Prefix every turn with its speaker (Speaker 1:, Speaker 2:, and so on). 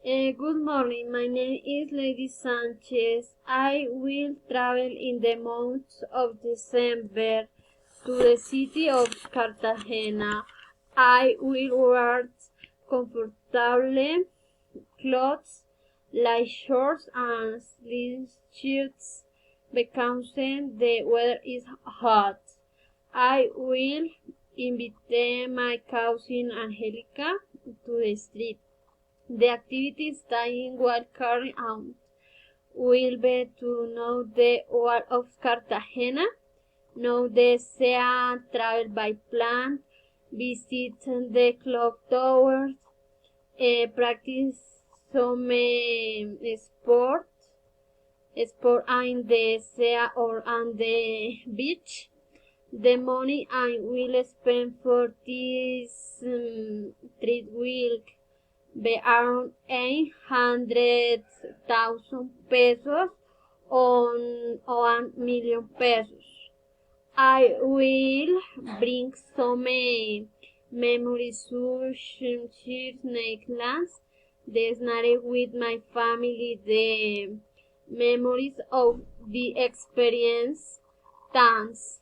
Speaker 1: Good morning. My name is Lady Sanchez. I will travel in the month of December to the city of Cartagena. I will wear comfortable clothes like shorts and sleeveless shirts because the weather is hot. I will invite my cousin Angelica to the street. The activities that will carry out will be to know the world of Cartagena, know the sea, travel by plane, visit the clock towers, practice some sport in the sea or on the beach. The money I will spend for this trip will be around 800,000 pesos on 1 million pesos. I will bring some memories such necklace, the snack with my family, the memories of the experience. Thanks.